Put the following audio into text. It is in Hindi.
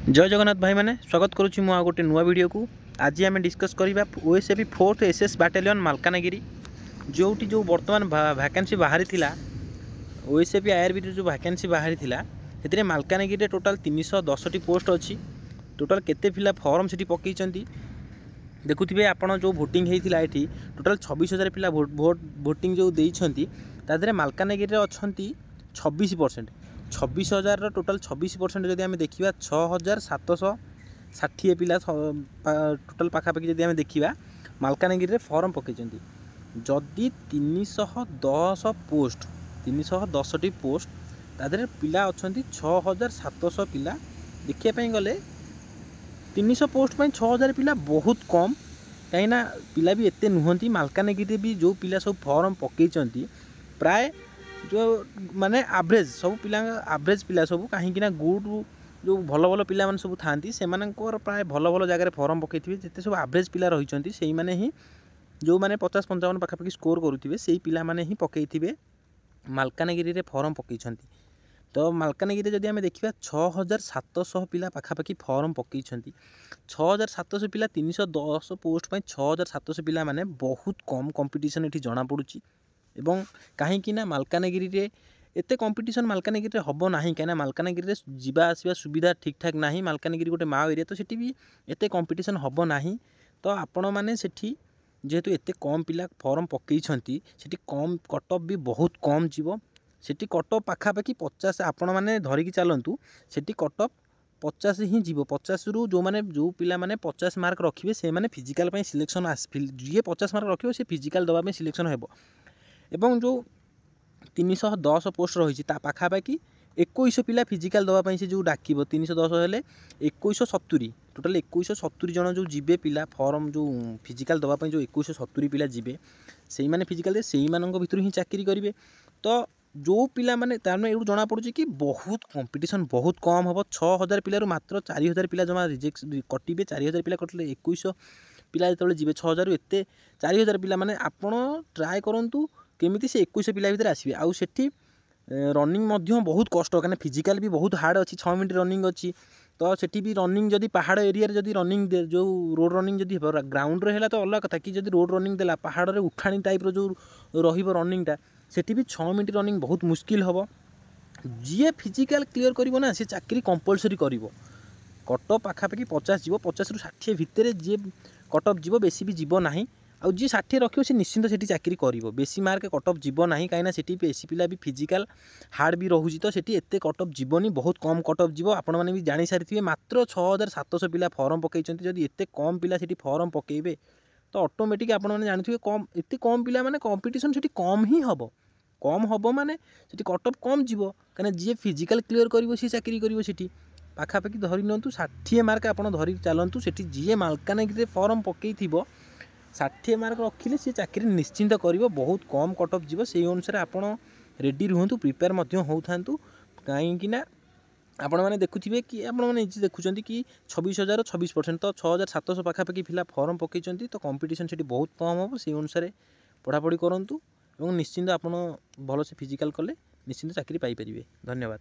जय जगन्नाथ भाई मैंने स्वागत करुच्ची मु गोटे नुआ वीडियो को। आज आम डिस्कस करवा OSAP 4th SS battalion Malkangiri जो बर्तमान वैकेंसी बाहरी थिला। ओएसएपी आईआरबी जो वैकेंसी बाहरी थिला से मालकानगिरी टोटाल 310 पोस्ट अच्छी। टोटाल केते पिला फॉर्म से पकई देखुवे आपड़ जो भोटिंग होता है टोटाल 26,000 पिला भोटिंग जो देती तादे मालकानगिरी अच्छा 26%। 26,000 टोटाल 26% जदि आम देखा 6,760 पिला टोटाल पाखापाखि जदि आम देखा मालकानगिरी फॉर्म पकई जदि 310 पोस्ट 310 पोस्ट तादे पिला अच्छा 6,700 पिला देखापी गले 300 पोस्ट पर 6,000 पिला बहुत कम। कहीं पिला भी एते नुहति मालकानगिरी भी जो पिला सब फॉर्म पकई प्राय जो माने एवरेज सब पिला एवरेज पिला सब कहीं गुड जो भल भल पिला माने सब थांती से प्राय भल भल जगह फॉर्म पकई जिते सब एवरेज पिला रही से माने ही जो माने 50-55 पाखापाखि स्कोर करुवे से पिला माने ही पकई मालकानगिरी फॉर्म पकई। तो मालकानगिरी जदि आम देखा 6,700 पिला पाखापाखि फॉर्म पकई 6,700 पिला 310 पोस्ट पर 6,700 पिला माने बहुत कम कंपटीशन ये जना पड़ुची। एवं कहीं मालकानगिरी रे एते कंपटीशन मालकानगिरी हम ना कहीं मालकानगिरी जावा आसवा सुविधा ठीक ठाक ना। मालकानगिरी गोटे माओ एरिया तो सेठी भी एते कंपटीशन हम ना। तो आपण मैंने सेठी जेहेतु एते कम पिला फॉर्म पकई सेठी कम कटअफ भी बहुत कम जीव। सेठी कटअफ पाखापाखि 50 आपण मैंने धरिकी चलतु सेठी कटअफ 50 ही जीव। 50 रु जो माने जो पिला माने 50 मार्क रखिए से माने फिजिकल सिलेक्शन जी 50 मार्क रखिए से फिजिकल दवाई सिलेक्शन हेबो। एवं जो 310 पोस्ट रही पाखापाखि 2100 पिला फिजिकल दवाई से जो डाक 310 हेले 2170 टोटाल 2170 जन जो जीवे पिला फॉर्म जो फिजिकल दवाई जो 2170 पिला जीवे से माने फिजिकल दे से भितर ही चाकरी करेंगे। तो जो पिला माने तारने ये जना पड़ुची कि बहुत कंपटीशन बहुत कम हम 6,000 पिलू मात्र 4,000 पिला जमा रिजेक्ट कटिबे। 4,000 पिला कटले 2100 पिला जो जीवे 6,000 एत 4,000 पिला माने आपण ट्राए करंतु केमिति से 2100 पिला भीतर आसबे। आउ सेठी रनिंग बहुत कष्ट कहीं फिजिकल भी बहुत हार्ड अच्छी 6 मिनट रनिंग अच्छी। तो सेठी भी रनिंग जदि पहाड़ एरिया जदि रनिंग जो रोड रनिंग जदि ग्राउंड रे है तो अलग कथा कि जदि रोड रनिंग देला पहाड़ रे उठाणी टाइप जो रहिबो रनिंगटा सेठी भी 6 मिनट रनिंग बहुत मुश्किल हम। जी फिजिकल क्लीयर करिवो ना से चाकरी कंपलसरी करिवो। कटअफ पाखापाखि 50 जीव 50 रु 60 भितर जी कटअफ जीव बेसी भी जीव ना। आउ जी 60 रखियो से निश्चिंत से चाकरी करिवो बेसी मार्क कटअफ जीव ना कहीं सेठी बेसी पिला भी फिजिकल हार्ड भी रोची। तो सेठी एते कटअफ जीवनी बहुत कम कटअफ जीव। आपण मैंने भी जानी सारी मात्र 6,700 पिला फॉर्म पकई जदि एते कम पिला सेठी फॉर्म पकेबे तो ऑटोमेटिक आपण मैंने जानते कम एते कम पिला माने कंपटीशन सेठी कम ही हम कम हम माने सेठी कटअफ कम जीव कहीं जी फिजिकल क्लीयर करिवो सी चाकरी करिवो सेठी पाखापाखि धरी नियंतु 60 मार्क आपण धरी चलतु सेठी जी मालकानगिरी फॉर्म पकई 60 मार्क रखिले सी चाकरी निश्चिंत करिवो बहुत कम कटअफ जीव। से अनुसार आपण रेडी रुहतु प्रिपेयर होता कहीं आपण मैंने देखुए कि आपण मैंने देखुं कि 26,000 26% तो 6,700 पाखापाखि पिला फॉर्म पकई तो कंपटीशन से बहुत कम हम से अनुसार पढ़ापढ़ी करूँ और निश्चिंत आप भल से फिजिकल कले निश्चिंत चाकरी पाई परिबे। धन्यवाद।